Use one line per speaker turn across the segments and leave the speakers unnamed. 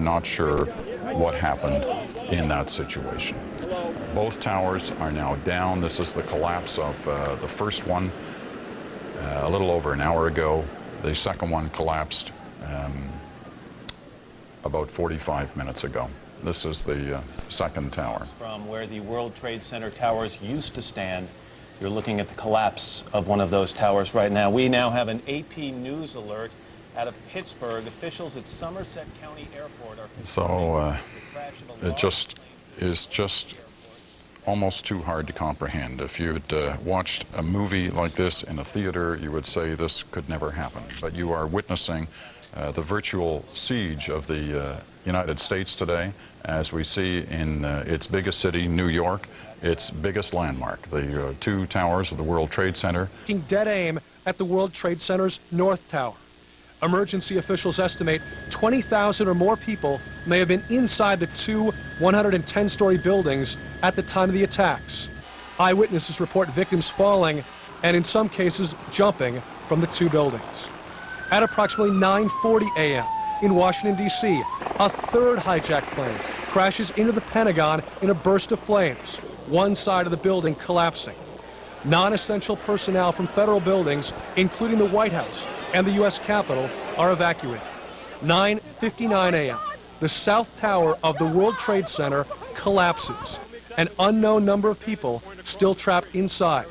Not sure what happened in that situation. Both towers are now down. This is the collapse of the first one a little over an hour ago. The second one collapsed about 45 minutes ago. This is the second tower.
From where the World Trade Center towers used to stand, you're looking at the collapse of one of those towers right now. We now have an AP News alert out of Pittsburgh. Officials at Somerset County Airport are
so it is just almost too hard to comprehend. If you'd watched a movie like this in a theater, you would say this could never happen. But you are witnessing the virtual siege of the United States today, as we see in its biggest city, New York, its biggest landmark, the two towers of the World Trade Center.
Taking dead aim at the World Trade Center's North Tower. Emergency officials estimate 20,000 or more people may have been inside the two 110-story buildings at the time of the attacks. Eyewitnesses report victims falling and in some cases jumping from the two buildings. At approximately 9:40 a.m. in Washington, D.C., a third hijacked plane crashes into the Pentagon in a burst of flames, one side of the building collapsing. Non-essential personnel from federal buildings, including the White House and the U.S. Capitol, are evacuated. 9:59 a.m., the South Tower of the World Trade Center collapses. An unknown number of people still trapped inside.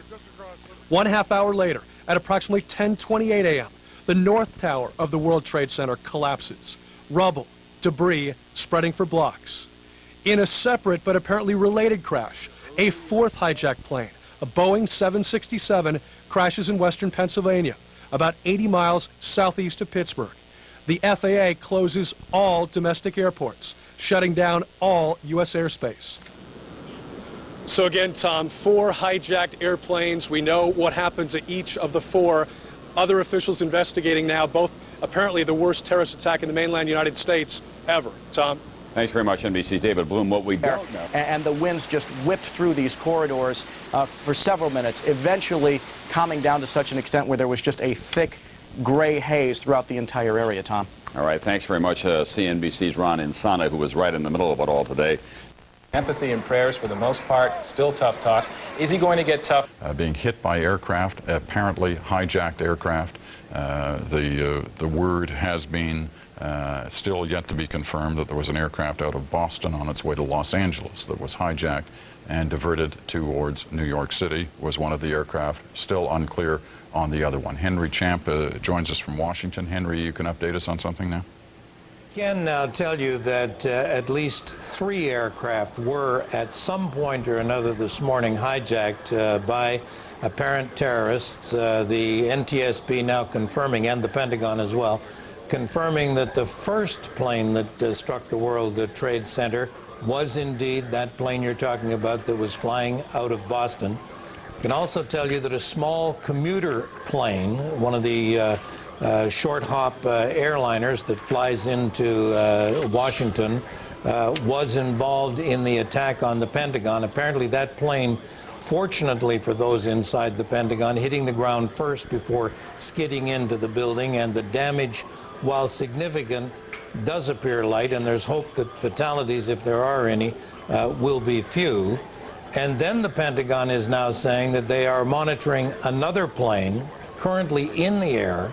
1/2 hour later, at approximately 10:28 a.m., the North Tower of the World Trade Center collapses. Rubble, debris spreading for blocks. In a separate but apparently related crash, a fourth hijacked plane, a Boeing 767, crashes in western Pennsylvania, about 80 miles southeast of Pittsburgh. The FAA closes all domestic airports, shutting down all U.S. airspace. So again, Tom, 4 hijacked airplanes. We know what happens at each of the 4. Other officials investigating now, both apparently the worst terrorist attack in the mainland United States ever. Tom?
Thanks very much, NBC's David Bloom. What we don't know.
And the winds just whipped through these corridors for several minutes, eventually calming down to such an extent where there was just a thick gray haze throughout the entire area, Tom.
All right, thanks very much, CNBC's Ron Insana, who was right in the middle of it all today.
Empathy and prayers for the most part, still tough talk. Is he going to get tough?
Being hit by aircraft, apparently hijacked aircraft. The word has been still yet to be confirmed that there was an aircraft out of Boston on its way to Los Angeles that was hijacked and diverted towards New York City, was one of the aircraft. Still unclear on the other one. Henry Champ joins us from Washington. Henry, you can update us on something now?
Can now tell you that at least 3 aircraft were at some point or another this morning hijacked by apparent terrorists. The NTSB now confirming, and the Pentagon as well, confirming that the first plane that struck the World Trade Center was indeed that plane you're talking about that was flying out of Boston. Can also tell you that a small commuter plane, one of the short hop airliners that flies into Washington, was involved in the attack on the Pentagon. Apparently that plane, fortunately for those inside the Pentagon, hitting the ground first before skidding into the building, and the damage, while significant, does appear light, and there's hope that fatalities, if there are any, will be few. And then the Pentagon is now saying that they are monitoring another plane currently in the air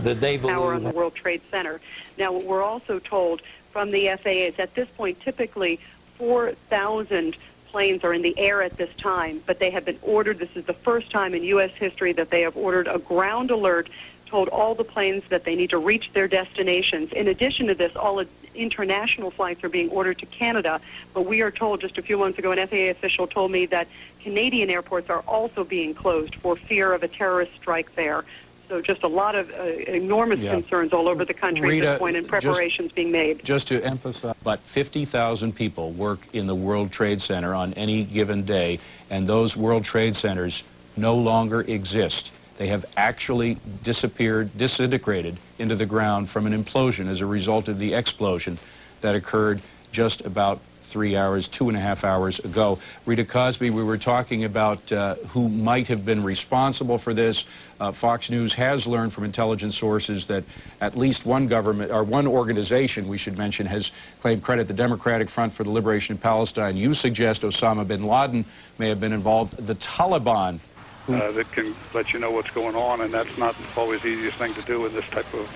that they believe...
Tower on the World Trade Center. Now, what we're also told from the FAA is at this point, typically 4,000 planes are in the air at this time, but they have been ordered. This is the first time in U.S. history that they have ordered a ground alert, told all the planes that they need to reach their destinations. In addition to this, all international flights are being ordered to Canada, but we are told just a few months ago, an FAA official told me that Canadian airports are also being closed for fear of a terrorist strike there. So just a lot of enormous concerns all over the country
Rita,
at this point, and preparations being made.
Just to emphasize, but 50,000 people work in the World Trade Center on any given day, and those World Trade Centers no longer exist. They have actually disappeared, disintegrated into the ground from an implosion as a result of the explosion that occurred just about 3 hours, 2.5 hours ago. Rita Cosby, we were talking about who might have been responsible for this. Fox News has learned from intelligence sources that at least one government, or one organization, we should mention, has claimed credit, the Democratic Front for the Liberation of Palestine. You suggest Osama bin Laden may have been involved. The Taliban,
that can let you know what's going on, and that's not always the easiest thing to do in this type of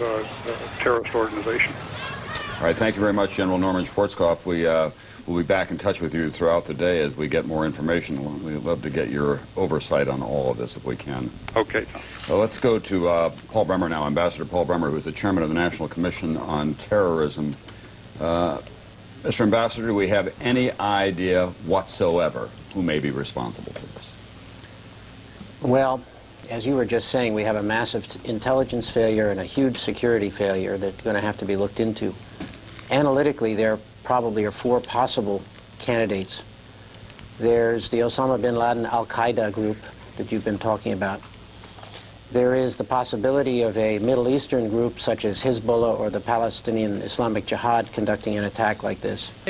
terrorist organization.
All right, thank you very much, General Norman Schwarzkopf. We'll be back in touch with you throughout the day as we get more information. We'd love to get your oversight on all of this if we can.
Okay, Tom.
Well, let's go to Paul Bremer now, Ambassador Paul Bremer, who's the chairman of the National Commission on Terrorism. Mr. Ambassador, do we have any idea whatsoever who may be responsible for this?
Well, as you were just saying, we have a massive intelligence failure and a huge security failure that's going to have to be looked into. Analytically, there probably are 4 possible candidates. There's the Osama bin Laden al-Qaeda group that you've been talking about. There is the possibility of a Middle Eastern group such as Hezbollah or the Palestinian Islamic Jihad conducting an attack like this.